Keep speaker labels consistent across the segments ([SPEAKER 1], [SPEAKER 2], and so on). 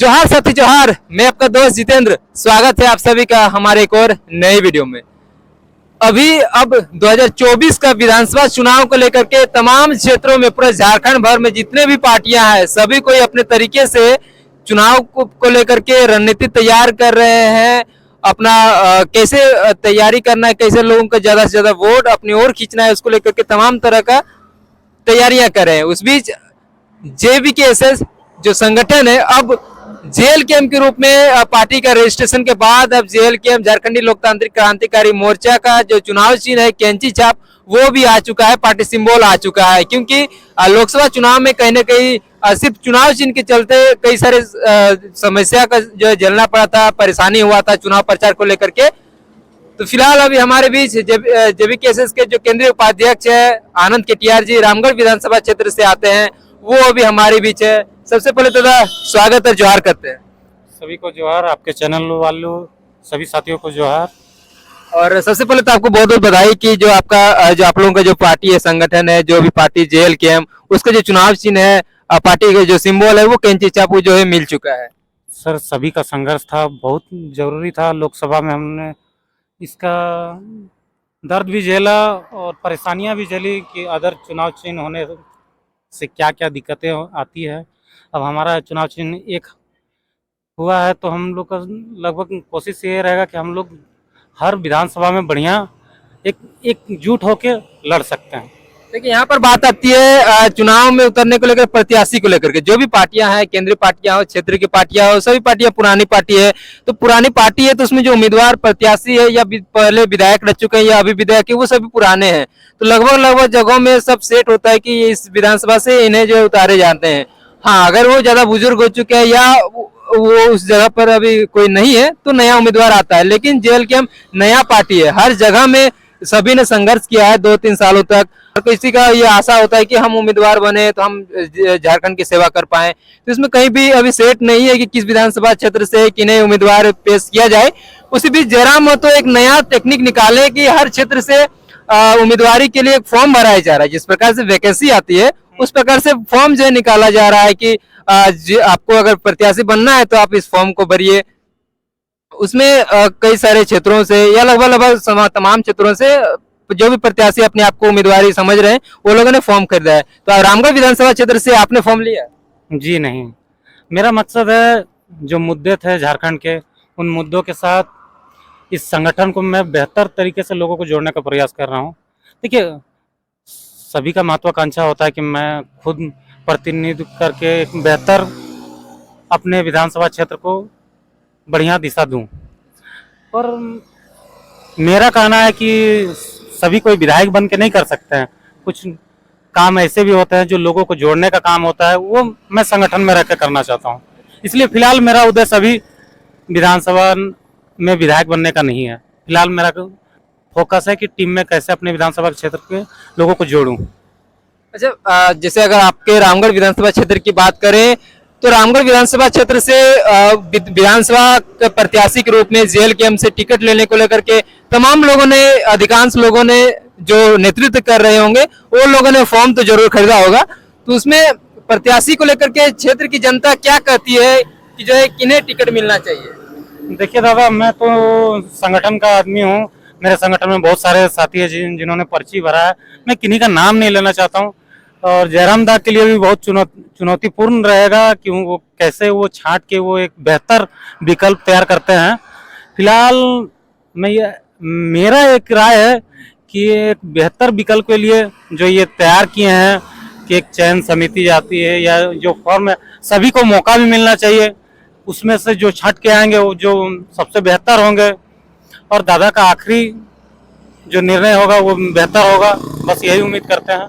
[SPEAKER 1] जोहार साथी जोहार, मैं आपका दोस्त जितेंद्र। स्वागत है आप सभी का हमारे एक और नए वीडियो में। अब 2024 का विधानसभा चुनाव को लेकर के तमाम क्षेत्रों में पूरे झारखंड भर में जितने भी पार्टियां हैं सभी कोई अपने तरीके से चुनाव को लेकर के रणनीति तैयार कर रहे हैं। अपना कैसे तैयारी करना है, कैसे लोगों का ज्यादा से ज्यादा वोट अपनी ओर खींचना है, उसको लेकर के तमाम तरह का तैयारियां कर रहे हैं। उस बीच JVKSS जो संगठन है अब JLKM के रूप में पार्टी का रजिस्ट्रेशन के बाद अब JLKM झारखंडी लोकतांत्रिक क्रांतिकारी मोर्चा का जो चुनाव चिन्ह है कैंची छाप वो भी आ चुका है, पार्टी सिंबल आ चुका है। क्योंकि लोकसभा चुनाव में कहीं ना कहीं सिर्फ चुनाव चिन्ह के चलते कई सारे समस्या का जो है झेलना पड़ा था, परेशानी हुआ था चुनाव प्रचार को लेकर के। तो फिलहाल अभी हमारे बीच JVKSS के जो केंद्रीय उपाध्यक्ष है आनंद केटियार जी रामगढ़ विधानसभा क्षेत्र से आते हैं, वो अभी हमारे बीच है। सबसे पहले तो स्वागत है, जोहार करते हैं।
[SPEAKER 2] सभी को जोहार, आपके चैनल वालों सभी साथियों को जोहार।
[SPEAKER 1] और सबसे पहले तो आपको बहुत बहुत बधाई कि जो आप लोगों का जो पार्टी है, संगठन है, जो भी पार्टी JLKM, उसका जो चुनाव चिन्ह है, पार्टी का जो सिंबल है वो कैंची छाप जो है मिल चुका है।
[SPEAKER 2] सर सभी का संघर्ष था, बहुत जरूरी था। लोकसभा में हमने इसका दर्द भी झेला और परेशानियां भी झेली कि अदर चुनाव चिन्ह होने से क्या क्या दिक्कतें आती है। अब हमारा चुनाव चिन्ह एक हुआ है तो हम लोग का लगभग कोशिश ये रहेगा कि हम लोग हर विधानसभा में बढ़िया एकजुट होके लड़ सकते हैं।
[SPEAKER 1] देखिए यहाँ पर बात आती है चुनाव में उतरने को लेकर, प्रत्याशी को लेकर के। जो भी पार्टियां हैं, केंद्रीय पार्टियां हो, क्षेत्र की पार्टियां हो, सभी पार्टियां पुरानी पार्टी है। तो पुरानी पार्टी है तो उसमें जो उम्मीदवार प्रत्याशी है या पहले विधायक रह चुके हैं या अभी विधायक है वो सभी पुराने हैं। तो लगभग जगहों में सब सेट होता है कि इस विधानसभा से इन्हें जो है उतारे जाते हैं। हाँ, अगर वो ज्यादा बुजुर्ग हो चुके हैं या वो उस जगह पर अभी कोई नहीं है तो नया उम्मीदवार आता है। लेकिन JLKM नया पार्टी है, हर जगह में सभी ने संघर्ष किया है 2-3 सालों तक। और किसी का ये आशा होता है कि हम उम्मीदवार बने तो हम झारखंड की सेवा कर पाए। तो इसमें कहीं भी अभी सेट नहीं है कि किस विधानसभा क्षेत्र से किन्हें उम्मीदवार पेश किया जाए। उसी बीच जयराम महतो एक नया टेक्निक निकाले कि हर क्षेत्र से उम्मीदवारी के लिए एक फॉर्म भराया जा रहा है। जिस प्रकार से वैकेंसी आती है उस प्रकार से फॉर्म जो है निकाला जा रहा है कि आपको अगर प्रत्याशी बनना है तो आप इस फॉर्म को भरिए। उसमें कई सारे क्षेत्रों से या लगभग तमाम क्षेत्रों से जो भी प्रत्याशी अपने आप को उम्मीदवारी समझ रहे हैं वो लोगों ने फॉर्म खरीदा है। तो रामगढ़ विधानसभा क्षेत्र से आपने फॉर्म लिया?
[SPEAKER 2] जी नहीं, मेरा मकसद है जो मुद्दे थे झारखंड के, उन मुद्दों के साथ इस संगठन को मैं बेहतर तरीके से लोगों को जोड़ने का प्रयास कर रहा हूँ। देखिए, सभी का महत्वाकांक्षा होता है कि मैं खुद प्रतिनिधित्व करके एक बेहतर अपने विधानसभा क्षेत्र को बढ़िया दिशा दूं। और मेरा कहना है कि सभी कोई विधायक बन के नहीं कर सकते हैं। कुछ काम ऐसे भी होते हैं जो लोगों को जोड़ने का काम होता है, वो मैं संगठन में रहकर करना चाहता हूँ। इसलिए फिलहाल मेरा उद्देश्य अभी विधानसभा में विधायक बनने का नहीं है। फिलहाल मेरा फोकस है कि टीम में कैसे अपने विधानसभा क्षेत्र के लोगों को जोड़ूं।
[SPEAKER 1] अच्छा, जैसे अगर आपके रामगढ़ विधानसभा क्षेत्र की बात करें तो रामगढ़ विधानसभा क्षेत्र से विधानसभा प्रत्याशी के रूप में JLKM से टिकट लेने को लेकर के तमाम लोगों ने, अधिकांश लोगों ने जो नेतृत्व कर रहे होंगे वो लोगों ने फॉर्म तो जरूर खरीदा होगा। तो उसमें प्रत्याशी को लेकर के क्षेत्र की जनता क्या कहती है कि जो है किन्हें टिकट मिलना चाहिए?
[SPEAKER 2] देखिए दादा, मैं तो संगठन का आदमी हूँ। मेरे संगठन में बहुत सारे साथी हैं जिन्होंने पर्ची भरा है। मैं किन्हीं का नाम नहीं लेना चाहता हूँ। और जयराम दा के लिए भी बहुत चुनौतीपूर्ण रहेगा कि वो कैसे वो छांट के वो एक बेहतर विकल्प तैयार करते हैं। फिलहाल मेरा एक राय है कि एक बेहतर विकल्प के लिए जो ये तैयार किए हैं कि एक चयन समिति जाती है या जो फॉर्म है, सभी को मौका भी मिलना चाहिए। उसमें से जो छांट के आएंगे वो जो सबसे बेहतर होंगे और दादा का आखिरी जो निर्णय होगा वो बेहतर होगा, बस यही उम्मीद करते हैं।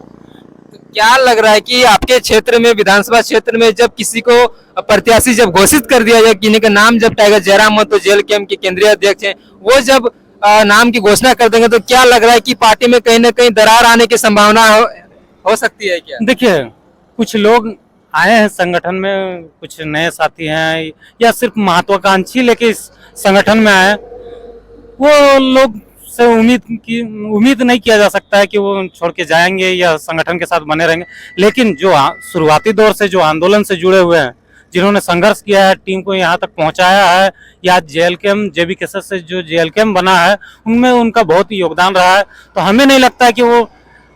[SPEAKER 1] क्या लग रहा है कि आपके क्षेत्र में, विधानसभा क्षेत्र में जब किसी को प्रत्याशी जब घोषित कर दिया जाए, किन्हीं का नाम जब टाइगर जयराम महतो JLKM के केंद्रीय अध्यक्ष हैं, वो जब नाम की घोषणा कर देंगे तो क्या लग रहा है कि पार्टी में कहीं ना कहीं दरार आने की संभावना हो सकती है क्या?
[SPEAKER 2] देखिए, कुछ लोग आए हैं संगठन में, कुछ नए साथी हैं या सिर्फ महत्वाकांक्षी लेके इस संगठन में आए, वो लोग से उम्मीद नहीं किया जा सकता है कि वो छोड़ के जाएंगे या संगठन के साथ बने रहेंगे। लेकिन जो शुरुआती दौर से जो आंदोलन से जुड़े हुए हैं, जिन्होंने संघर्ष किया है, टीम को यहाँ तक पहुंचाया है, या JLKM JBKSS से जो JLKM बना है उनमें उनका बहुत ही योगदान रहा है। तो हमें नहीं लगता है कि वो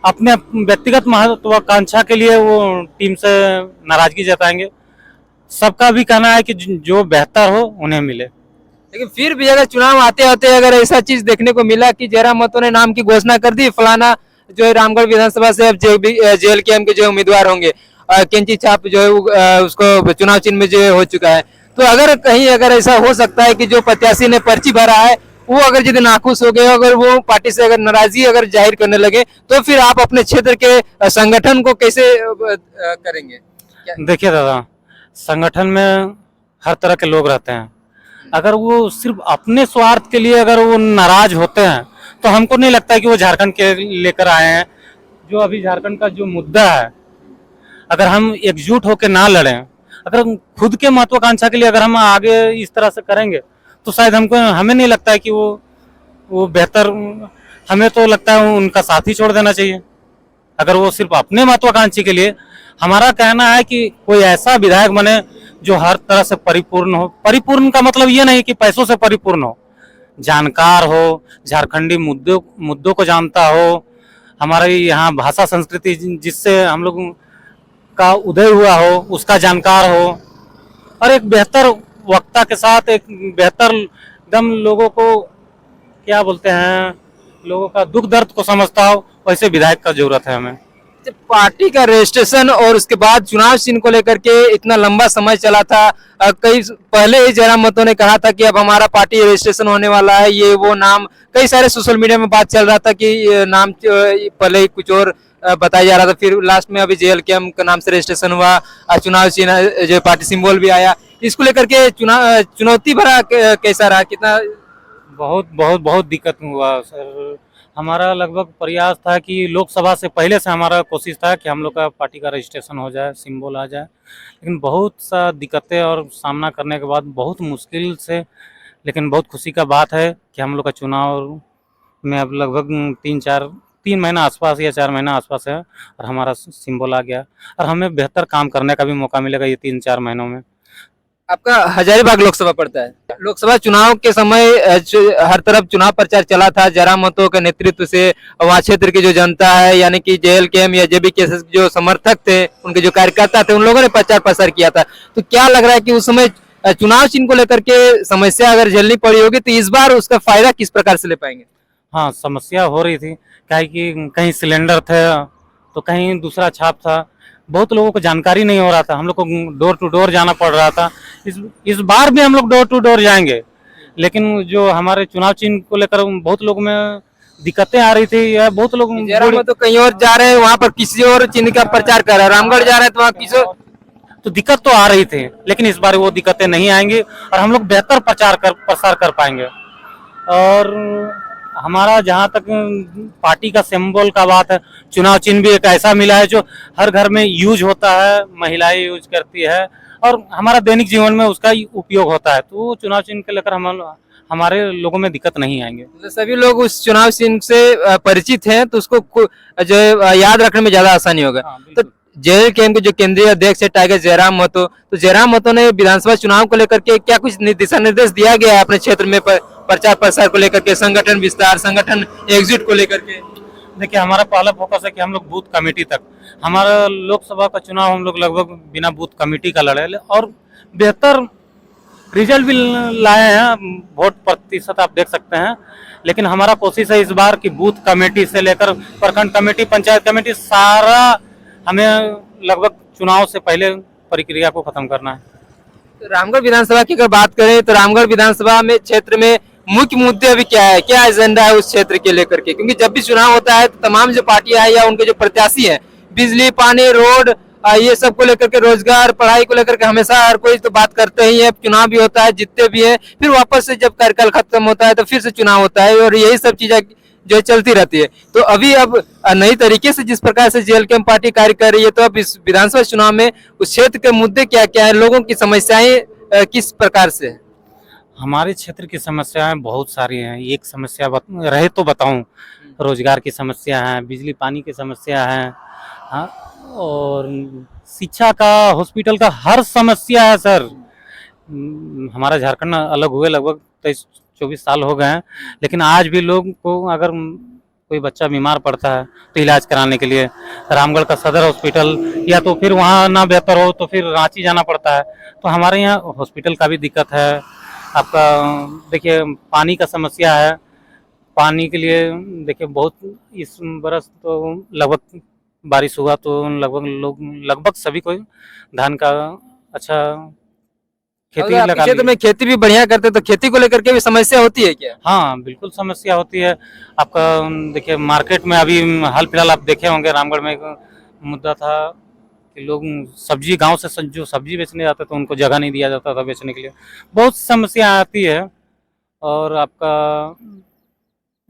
[SPEAKER 2] अपने व्यक्तिगत महत्वाकांक्षा के लिए वो टीम से नाराजगी जताएंगे। सबका भी कहना है कि जो बेहतर हो उन्हें मिले।
[SPEAKER 1] लेकिन फिर भी अगर चुनाव आते आते अगर ऐसा चीज देखने को मिला कि जयराम महतो ने नाम की घोषणा कर दी, फलाना जो है रामगढ़ विधानसभा से अब JLKM के जो उम्मीदवार होंगे, कैंची छाप जो है उसको चुनाव चिन्ह में जो है हो चुका है, तो अगर कहीं अगर ऐसा हो सकता है कि जो प्रत्याशी ने पर्ची भरा है वो अगर यदि नाखुश हो गए, अगर वो पार्टी से अगर नाराजगी अगर जाहिर करने लगे, तो फिर आप अपने क्षेत्र के संगठन को कैसे करेंगे?
[SPEAKER 2] देखिए दादा, संगठन में हर तरह के लोग रहते हैं। अगर वो सिर्फ अपने स्वार्थ के लिए अगर वो नाराज होते हैं तो हमको नहीं लगता है कि वो झारखंड के लेकर आए हैं। जो अभी झारखंड का जो मुद्दा है, अगर हम एकजुट होकर ना लड़ें, अगर खुद के महत्वाकांक्षा के लिए अगर हम आगे इस तरह से करेंगे तो शायद हमें नहीं लगता है कि वो बेहतर। हमें तो लगता है उनका साथ ही छोड़ देना चाहिए। अगर वो सिर्फ अपने महत्वाकांक्षी के लिए, हमारा कहना है कि कोई ऐसा विधायक बने जो हर तरह से परिपूर्ण हो। परिपूर्ण का मतलब ये नहीं कि पैसों से परिपूर्ण हो, जानकार हो, झारखंडी मुद्दों को जानता हो, हमारे यहाँ भाषा संस्कृति जिससे हम लोग का उदय हुआ हो उसका जानकार हो, और एक बेहतर वक्ता के साथ एक बेहतर एकदम लोगों को क्या बोलते हैं, लोगों का दुख दर्द को समझता हो, वैसे विधायक का जरूरत है हमें।
[SPEAKER 1] पार्टी का रजिस्ट्रेशन और उसके बाद चुनाव चिन्ह को लेकर के इतना लंबा समय चला था, कई पहले ही जयराम महतो ने कहा था कि अब हमारा पार्टी रजिस्ट्रेशन होने वाला है, ये वो नाम कई सारे सोशल मीडिया में बात चल रहा था कि ये नाम पहले ही कुछ और बताया जा रहा था, फिर लास्ट में अभी JLKM का नाम से रजिस्ट्रेशन हुआ, चुनाव चिन्ह जो पार्टी सिंबल भी आया। इसको लेकर के चुनौती भरा कैसा रहा? कितना
[SPEAKER 2] बहुत बहुत बहुत दिक्कत हुआ सर। हमारा लगभग प्रयास था कि लोकसभा से पहले से हमारा कोशिश था कि हम लोग का पार्टी का रजिस्ट्रेशन हो जाए, सिंबल आ जाए, लेकिन बहुत सा दिक्कतें और सामना करने के बाद बहुत मुश्किल से, लेकिन बहुत खुशी का बात है कि हम लोग का चुनाव में अब लगभग 3 महीना आसपास या 4 महीना आसपास है और हमारा सिंबल आ गया, और हमें बेहतर काम करने का भी मौका मिलेगा ये 3-4 महीनों में।
[SPEAKER 1] आपका हजारीबाग लोकसभा पड़ता है। लोकसभा चुनाव के समय हर तरफ चुनाव प्रचार चला था जयराम महतो के नेतृत्व से। वहाँ क्षेत्र की जो जनता है, यानी कि JLKM या JBKSS जो समर्थक थे, उनके जो कार्यकर्ता थे, उन लोगों ने प्रचार प्रसार किया था। तो क्या लग रहा है कि उस समय चुनाव चिन्ह को लेकर के समस्या अगर झेलनी पड़ी होगी, तो इस बार उसका फायदा किस प्रकार से ले पाएंगे?
[SPEAKER 2] हाँ, समस्या हो रही थी, क्या कि कहीं सिलेंडर थे तो कहीं दूसरा छाप था, बहुत लोगों को जानकारी नहीं हो रहा था, हम लोग को डोर टू डोर जाना पड़ रहा था। इस बार भी हम लोग डोर टू डोर जाएंगे, लेकिन जो हमारे चुनाव चिन्ह को लेकर बहुत लोगों में दिक्कतें आ रही थी, या बहुत लोग
[SPEAKER 1] जयराम महतो कहीं और जा रहे हैं, वहाँ पर किसी और चिन्ह का प्रचार कर रहे हैं, रामगढ़ जा रहे हैं तो वहाँ किसी और,
[SPEAKER 2] तो दिक्कत तो आ रही थी, लेकिन इस बार वो दिक्कतें नहीं आएंगी और हम लोग बेहतर प्रसार कर पाएंगे। और हमारा जहाँ तक पार्टी का सिंबल का बात है, चुनाव चिन्ह भी एक ऐसा मिला है जो हर घर में यूज होता है, महिलाएं यूज करती है और हमारा दैनिक जीवन में उसका उपयोग होता है, तो चुनाव चिन्ह के लेकर हमारे लोगों में दिक्कत नहीं आएंगे।
[SPEAKER 1] तो सभी लोग उस चुनाव चिन्ह से परिचित हैं, तो उसको जो है याद रखने में ज्यादा आसानी होगा। तो JLKM के जो केंद्रीय अध्यक्ष है टाइगर जयराम महतो, तो जयराम महतो ने विधानसभा चुनाव को लेकर के क्या कुछ दिशा निर्देश दिया गया है अपने क्षेत्र में प्रचार प्रसार को लेकर के, संगठन विस्तार, संगठन एग्जिट को लेकर के?
[SPEAKER 2] देखिए, हमारा पहला फोकस है कि हम लोग बूथ कमेटी तक, हमारा लोकसभा का चुनाव हम लोग लगभग बिना बूथ कमेटी का लड़े और बेहतर रिजल्ट भी लाए हैं, वोट प्रतिशत आप देख सकते हैं। लेकिन हमारा कोशिश है इस बार की बूथ कमेटी से लेकर प्रखंड कमेटी, पंचायत कमेटी, सारा हमें लगभग चुनाव से पहले प्रक्रिया को खत्म करना है।
[SPEAKER 1] तो रामगढ़ विधानसभा की अगर बात करें तो रामगढ़ विधानसभा में क्षेत्र में मुख्य मुद्दे अभी क्या है, क्या एजेंडा है उस क्षेत्र के लेकर के? क्योंकि जब भी चुनाव होता है तो तमाम जो पार्टियां हैं या उनके जो प्रत्याशी हैं, बिजली, पानी, रोड, ये सब को लेकर के, रोजगार, पढ़ाई को लेकर के हमेशा हर कोई तो बात करते ही है। चुनाव भी होता है, जीतते भी है, फिर वापस से जब कार्यकाल खत्म होता है तो फिर से चुनाव होता है, और यही सब चीजें जो चलती रहती है। तो अभी अब नई तरीके से जिस प्रकार से JLKM पार्टी कार्य कर रही है, तो अब इस विधानसभा चुनाव में उस क्षेत्र के मुद्दे क्या क्या है, लोगों की समस्याएं किस प्रकार से है?
[SPEAKER 2] हमारे क्षेत्र की समस्याएं बहुत सारी हैं। एक समस्या रहे तो बताऊं, रोजगार की समस्या है, बिजली पानी की समस्या है, हाँ, और शिक्षा का, हॉस्पिटल का हर समस्या है सर। हमारा झारखंड अलग हुए लगभग 23-24 साल हो गए हैं, लेकिन आज भी लोग को अगर कोई बच्चा बीमार पड़ता है तो इलाज कराने के लिए रामगढ़ का सदर हॉस्पिटल, या तो फिर वहाँ ना बेहतर हो तो फिर रांची जाना पड़ता है। तो हमारे यहाँ हॉस्पिटल का भी दिक्कत है। आपका देखिए पानी का समस्या है। पानी के लिए देखिए बहुत इस बरस तो लगभग बारिश हुआ तो लगभग सभी को धान का अच्छा खेती
[SPEAKER 1] अगर आपके
[SPEAKER 2] लगा
[SPEAKER 1] क्षेत्र
[SPEAKER 2] ली।
[SPEAKER 1] में खेती भी बढ़िया करते तो खेती को लेकर के भी समस्या होती है क्या?
[SPEAKER 2] हाँ बिल्कुल समस्या होती है। आपका देखिए मार्केट में अभी हाल फिलहाल आप देखे होंगे रामगढ़ में एक मुद्दा था कि लोग सब्जी गांव से जो सब्जी बेचने जाते थे उनको जगह नहीं दिया जाता था बेचने के लिए। बहुत समस्या आती है। और आपका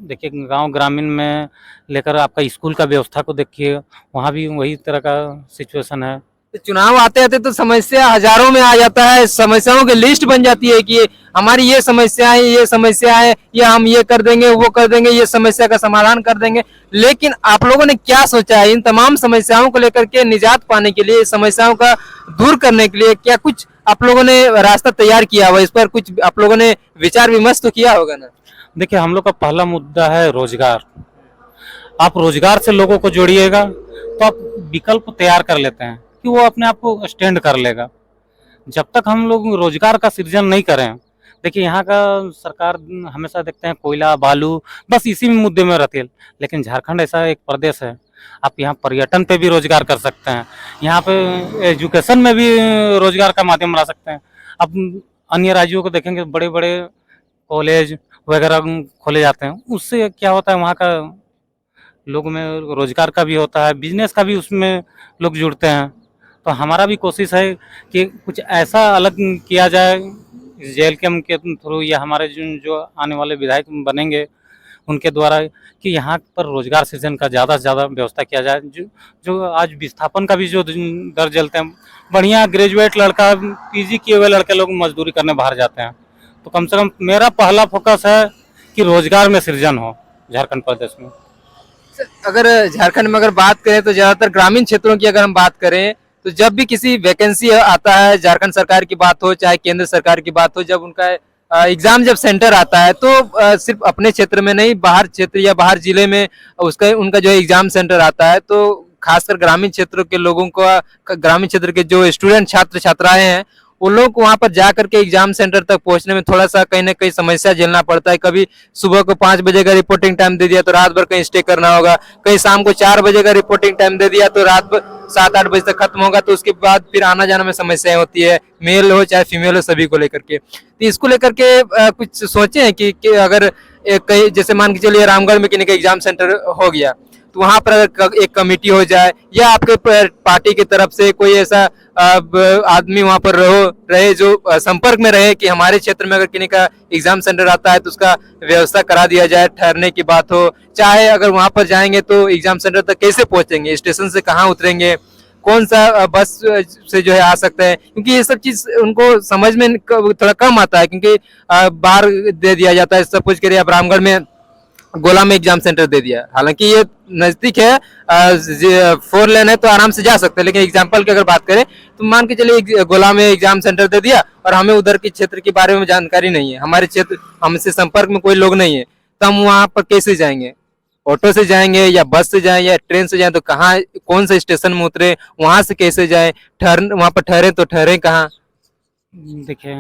[SPEAKER 2] देखिए गांव ग्रामीण में लेकर आपका स्कूल का व्यवस्था को देखिए, वहाँ भी वही तरह का सिचुएशन है।
[SPEAKER 1] तो चुनाव आते आते तो समस्या हजारों में आ जाता है, समस्याओं की लिस्ट बन जाती है कि हमारी ये समस्या है, ये समस्या है, ये हम ये कर देंगे, वो कर देंगे, ये समस्या का समाधान कर देंगे। लेकिन आप लोगों ने क्या सोचा है इन तमाम समस्याओं को लेकर के निजात पाने के लिए, समस्याओं का दूर करने के लिए क्या कुछ आप लोगों ने रास्ता तैयार किया हुआ? इस पर कुछ आप लोगों ने विचार विमर्श तो किया होगा ना?
[SPEAKER 2] देखिए हम लोग का पहला मुद्दा है रोजगार। आप रोजगार से लोगों को जोड़िएगा तो आप विकल्प तैयार कर लेते हैं कि वो अपने आप को स्टैंड कर लेगा। जब तक हम लोग रोजगार का सृजन नहीं करें, देखिए यहाँ का सरकार हमेशा देखते हैं कोयला बालू बस इसी मुद्दे में रहती है। लेकिन झारखंड ऐसा एक प्रदेश है, आप यहाँ पर्यटन पे भी रोजगार कर सकते हैं, यहाँ पे एजुकेशन में भी रोजगार का माध्यम बना सकते हैं। अब अन्य राज्यों को देखेंगे बड़े बड़े कॉलेज वगैरह खोले जाते हैं, उससे क्या होता है वहाँ का लोगों में रोजगार का भी होता है, बिजनेस का भी उसमें लोग जुड़ते हैं। तो हमारा भी कोशिश है कि कुछ ऐसा अलग किया जाए इस जेल के थ्रू, या हमारे जो आने वाले विधायक बनेंगे उनके द्वारा कि यहाँ पर रोजगार सृजन का ज़्यादा से ज़्यादा व्यवस्था किया जाए। जो आज विस्थापन का भी जो दर जलते हैं, बढ़िया ग्रेजुएट लड़का पीजी किए हुए लड़के लोग मजदूरी करने बाहर जाते हैं। तो कम से कम मेरा पहला फोकस है कि रोजगार में सृजन हो झारखंड प्रदेश में।
[SPEAKER 1] अगर झारखंड में अगर बात करें तो ज्यादातर ग्रामीण क्षेत्रों की अगर हम बात करें तो जब भी किसी वैकेंसी आता है, झारखंड सरकार की बात हो चाहे केंद्र सरकार की बात हो, जब उनका एग्जाम जब सेंटर आता है तो सिर्फ अपने क्षेत्र में नहीं, बाहर क्षेत्र या बाहर जिले में उसका उनका जो एग्जाम सेंटर आता है, तो खासकर ग्रामीण क्षेत्रों के लोगों को, ग्रामीण क्षेत्र के जो स्टूडेंट छात्र छात्राएं हैं वो लोग को वहां पर जा करके एग्जाम सेंटर तक पहुंचने में थोड़ा सा कहीं ना कहीं समस्या झेलना पड़ता है। कभी सुबह को 5 बजे का रिपोर्टिंग टाइम दे दिया तो रात भर कहीं स्टे करना होगा, कहीं शाम को 4 बजे का रिपोर्टिंग टाइम दे दिया तो रात भर 7-8 बजे तक खत्म होगा, तो उसके बाद फिर आना जाना में समस्याएं होती है, मेल हो चाहे फीमेल हो, सभी को लेकर के। तो इसको लेकर के कुछ सोचे हैं कि अगर कहीं जैसे मान के चलिए रामगढ़ में किसी का एग्जाम सेंटर हो गया तो वहां पर अगर एक कमेटी हो जाए या आपके पार्टी की तरफ से कोई ऐसा आदमी वहां पर रहे जो संपर्क में रहे कि हमारे क्षेत्र में अगर किसी का एग्जाम सेंटर आता है तो उसका व्यवस्था करा दिया जाए, ठहरने की बात हो, चाहे अगर वहां पर जाएंगे तो एग्जाम सेंटर तक कैसे पहुंचेंगे, स्टेशन से कहाँ उतरेंगे, कौन सा बस से जो है आ सकते हैं, क्योंकि ये सब चीज उनको समझ में थोड़ा कम आता है। क्योंकि बाहर दे दिया जाता है, सपोज करिए आप रामगढ़ में गोला में एग्जाम सेंटर दे दिया, हालांकि ये नजदीक है, 4 लेन है तो आराम से जा सकते हैं, लेकिन एग्जाम्पल की अगर बात करें तो मान के चलिए गोला में एग्जाम सेंटर दे दिया और हमें उधर के क्षेत्र के बारे में जानकारी नहीं है, हमारे क्षेत्र हमसे संपर्क में कोई लोग नहीं है, तो हम वहां पर कैसे जाएंगे? ऑटो से जाएंगे या बस से जाएं या ट्रेन से जाएं, तो कहाँ कौन से स्टेशन में उतरे, वहां से कैसे जाएं, वहां पर ठहरे तो ठहरे कहाँ?
[SPEAKER 2] देखिए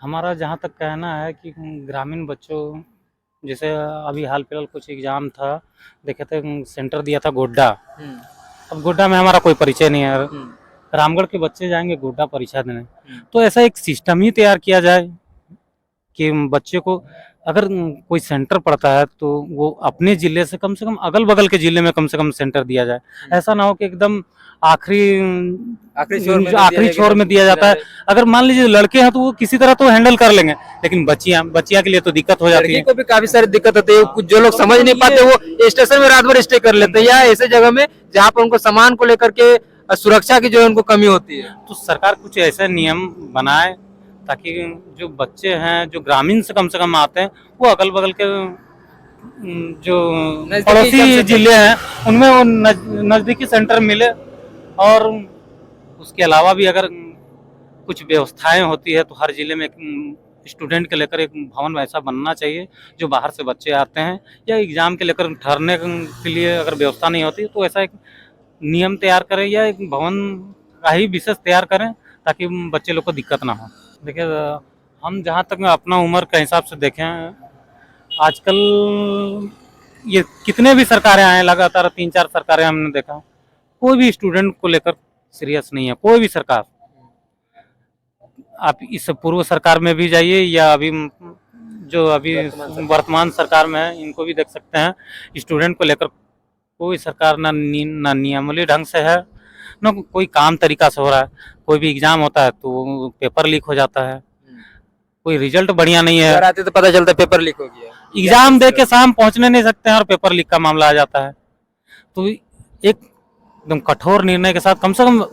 [SPEAKER 2] हमारा जहाँ तक कहना है कि ग्रामीण बच्चों, जैसे अभी हाल फिलहाल कुछ एग्जाम था, देखे थे सेंटर दिया था गोड्डा। अब गोड्डा में हमारा कोई परिचय नहीं है, रामगढ़ के बच्चे जाएंगे गोड्डा परीक्षा देने। तो ऐसा एक सिस्टम ही तैयार किया जाए कि बच्चे को अगर कोई सेंटर पड़ता है तो वो अपने जिले से कम अगल बगल के जिले में कम से कम सेंटर दिया जाए। ऐसा ना हो कि एकदम आखिरी छोर में दिया जाता है। अगर मान लीजिए लड़के हैं तो वो किसी तरह तो हैंडल कर लेंगे, लेकिन बच्चियां के लिए तो दिक्कत हो जाती है।
[SPEAKER 1] को भी काफी सारी दिक्कत होती है, कुछ जो लोग समझ नहीं पाते वो स्टेशन में रात भर स्टे कर लेते हैं या ऐसे जगह में जहाँ पर उनको सामान को लेकर के सुरक्षा की जो है उनको कमी होती है।
[SPEAKER 2] तो सरकार कुछ ऐसे नियम बनाए ताकि जो बच्चे हैं जो ग्रामीण से कम आते हैं वो अगल बगल के जो पड़ोसी जिले हैं उनमें वो नजदीकी सेंटर मिले और उसके अलावा भी अगर कुछ व्यवस्थाएं होती है तो हर जिले में स्टूडेंट के लेकर एक भवन ऐसा बनना चाहिए जो बाहर से बच्चे आते हैं या एग्जाम के लेकर ठहरने के लिए अगर व्यवस्था नहीं होती तो ऐसा एक नियम तैयार करें या एक भवन का ही विशेष तैयार करें ताकि बच्चे लोग को दिक्कत ना हो। देखिए हम जहाँ तक अपना उम्र के हिसाब से देखें, आजकल ये कितने भी सरकारें आए, लगातार 3-4 सरकारें हमने देखा, कोई भी स्टूडेंट को लेकर सीरियस नहीं है, कोई भी सरकार। आप इस पूर्व सरकार में भी जाइए या अभी जो अभी वर्तमान सरकार में है इनको भी देख सकते हैं, स्टूडेंट को लेकर कोई सरकार ना नियमावली ढंग से है ना कोई काम तरीका से हो रहा है। कोई भी एग्जाम होता है तो पेपर लीक हो जाता है, कोई रिजल्ट बढ़िया नहीं है,
[SPEAKER 1] घर आते तो पता चलता है पेपर लीक हो गया,
[SPEAKER 2] एग्जाम दे के शाम पहुंचने नहीं सकते हैं और पेपर लीक का मामला आ जाता है। तो एक एकदम कठोर निर्णय के साथ कम से कम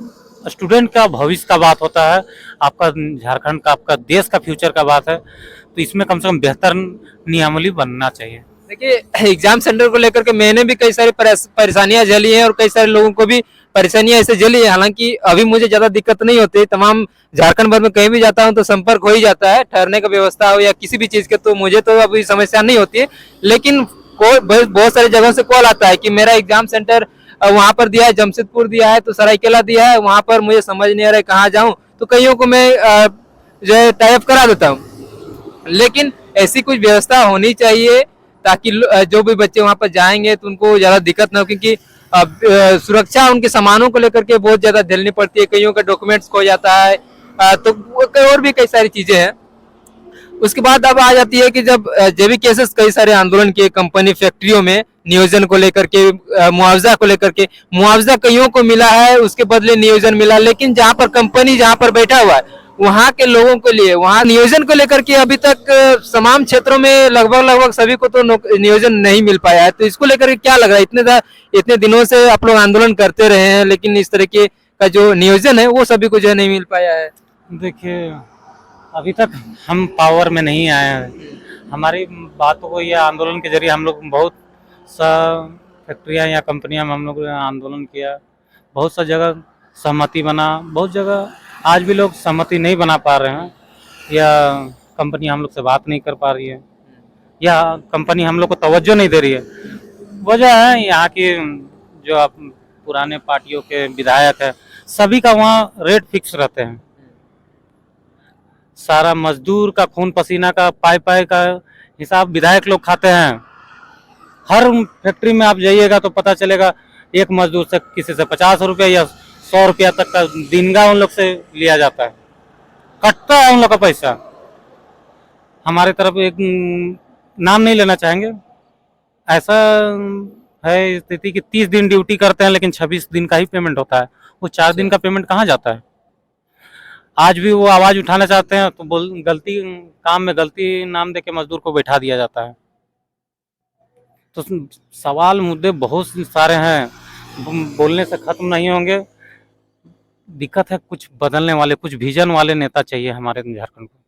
[SPEAKER 2] स्टूडेंट का भविष्य का बात होता है, आपका झारखंड का, आपका देश का फ्यूचर का बात है, तो इसमें कम से कम बेहतर नियमावली बनना चाहिए।
[SPEAKER 1] देखिए एग्जाम सेंटर को लेकर के मैंने भी कई सारी परेशानियां झेली हैं और कई सारे लोगों को भी परेशानियां ऐसे झेली है। हालांकि अभी मुझे ज्यादा दिक्कत नहीं होती, तमाम झारखंड भर में कहीं भी जाता हूं तो संपर्क हो ही जाता है, ठहरने का व्यवस्था हो या किसी भी चीज के, तो मुझे तो अभी समस्या नहीं होती है। लेकिन बहुत सारी जगहों से कॉल आता है कि मेरा एग्जाम सेंटर वहां पर दिया है, जमशेदपुर दिया है, तो सरायकेला दिया है, वहां पर मुझे समझ नहीं आ रहा है कहाँ जाऊं, तो कईयों को मैं जो है टाइप करा देता हूँ। लेकिन ऐसी कुछ व्यवस्था होनी चाहिए ताकि जो भी बच्चे वहां पर जाएंगे तो उनको ज्यादा दिक्कत ना हो, क्योंकि सुरक्षा उनके सामानों को लेकर के बहुत ज्यादा झेलनी पड़ती है, कईयों का डॉक्यूमेंट्स खो जाता है, तो और भी कई सारी चीजें हैं। उसके बाद अब आ जाती है कि जब भी केसेस कई सारे आंदोलन किए कंपनी फैक्ट्रियों में नियोजन को लेकर के, मुआवजा को लेकर के, मुआवजा कईयों को मिला है, उसके बदले नियोजन मिला, लेकिन जहां पर कंपनी जहां पर बैठा हुआ है वहां के लोगों के लिए वहां नियोजन को लेकर के अभी तक तमाम क्षेत्रों में लगभग सभी को तो नियोजन नहीं मिल पाया है। तो इसको लेकर के क्या लग रहा है, इतने दिनों से आप लोग आंदोलन करते रहे हैं लेकिन इस तरीके का जो नियोजन है वो सभी को जो है नहीं मिल पाया है?
[SPEAKER 2] देखिए अभी तक हम पावर में नहीं आए हैं, हमारी बातों को या आंदोलन के जरिए हम लोग बहुत सा फैक्ट्रियाँ या कंपनियाँ में हम लोग आंदोलन किया, बहुत सा जगह सहमति बना, बहुत जगह आज भी लोग सहमति नहीं बना पा रहे हैं या कंपनी हम लोग से बात नहीं कर पा रही है या कंपनी हम लोग को तवज्जो नहीं दे रही है। वजह है यहाँ की जो आप पुराने पार्टियों के विधायक है, सभी का वहाँ रेट फिक्स रहते हैं, सारा मजदूर का खून पसीना का पाई का हिसाब विधायक लोग खाते हैं। हर फैक्ट्री में आप जाइएगा तो पता चलेगा एक मजदूर से किसी से 50 रुपया या 100 रुपया तक का दिनगा उन लोग से लिया जाता है, कटता है उन लोग का पैसा। हमारे तरफ एक नाम नहीं लेना चाहेंगे, ऐसा है स्थिति कि 30 दिन ड्यूटी करते हैं लेकिन 26 दिन का ही पेमेंट होता है, वो 4 दिन का पेमेंट कहाँ जाता है। आज भी वो आवाज उठाना चाहते हैं तो गलती काम में गलती नाम दे के मजदूर को बैठा दिया जाता है। तो सवाल मुद्दे बहुत सारे हैं, बोलने से खत्म नहीं होंगे। दिक्कत है कुछ बदलने वाले, कुछ विजन वाले नेता चाहिए हमारे झारखंड को।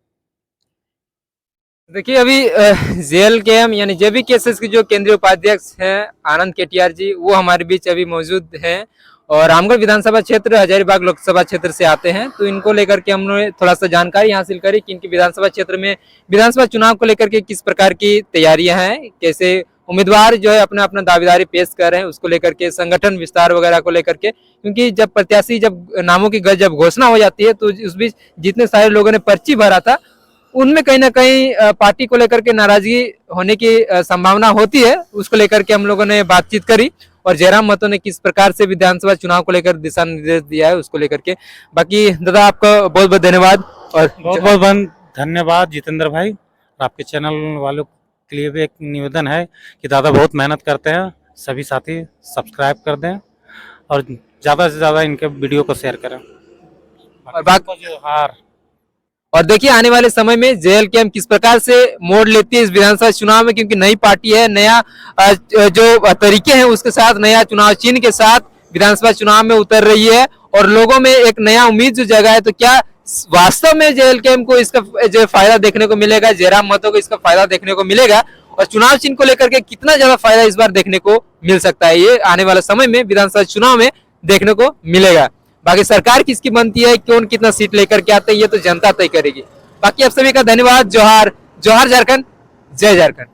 [SPEAKER 1] देखिए अभी JLKM यानी JB केसेस के जो केंद्रीय उपाध्यक्ष हैं आनंद केटीआर जी, वो हमारे बीच अभी मौजूद हैं और रामगढ़ विधानसभा क्षेत्र हजारीबाग लोकसभा क्षेत्र से आते हैं। तो इनको लेकर के हमने थोड़ा सा जानकारी हासिल करी कि इनकी विधानसभा क्षेत्र में विधानसभा चुनाव को लेकर के किस प्रकार की तैयारियां हैं, कैसे उम्मीदवार जो है अपना अपना दावेदारी पेश कर रहे हैं, उसको लेकर के संगठन विस्तार वगैरह को लेकर के, क्योंकि जब प्रत्याशी जब नामों की जब घोषणा हो जाती है तो उस बीच जितने सारे लोगों ने पर्ची भरा था उनमें कहीं ना कहीं पार्टी को लेकर के नाराजगी होने की संभावना होती है। उसको लेकर के हम लोगों ने बातचीत करी और जयराम महतो ने किस प्रकार से विधानसभा चुनाव को लेकर दिशा निर्देश दिया है उसको लेकर के। बाकी दादा आपका बहुत बहुत धन्यवाद और
[SPEAKER 2] बहुत बहुत धन्यवाद जितेंद्र भाई। आपके चैनल वालों के लिए भी एक निवेदन है कि दादा बहुत मेहनत करते हैं, सभी साथी सब्सक्राइब कर दें और ज़्यादा से ज़्यादा इनके वीडियो को शेयर करें।
[SPEAKER 1] और देखिए आने वाले समय में JLKM किस प्रकार से मोड़ लेती है इस विधानसभा चुनाव में, क्योंकि नई पार्टी है, नया जो तरीके हैं उसके साथ, नया चुनाव चिन्ह के साथ विधानसभा चुनाव में उतर रही है और लोगों में एक नया उम्मीद जो जगह है। तो क्या वास्तव में JLKM को इसका जो फायदा देखने को मिलेगा, जयराम महतो को इसका फायदा देखने को मिलेगा और चुनाव चिन्ह को लेकर के कितना ज्यादा फायदा इस बार देखने को मिल सकता है, ये आने वाले समय में विधानसभा चुनाव में देखने को मिलेगा। बाकी सरकार किसकी बनती है, कौन कितना सीट लेकर के आते हैं, ये तो जनता तय करेगी। बाकी आप सभी का धन्यवाद। जोहार, जोहार झारखंड, जय झारखंड।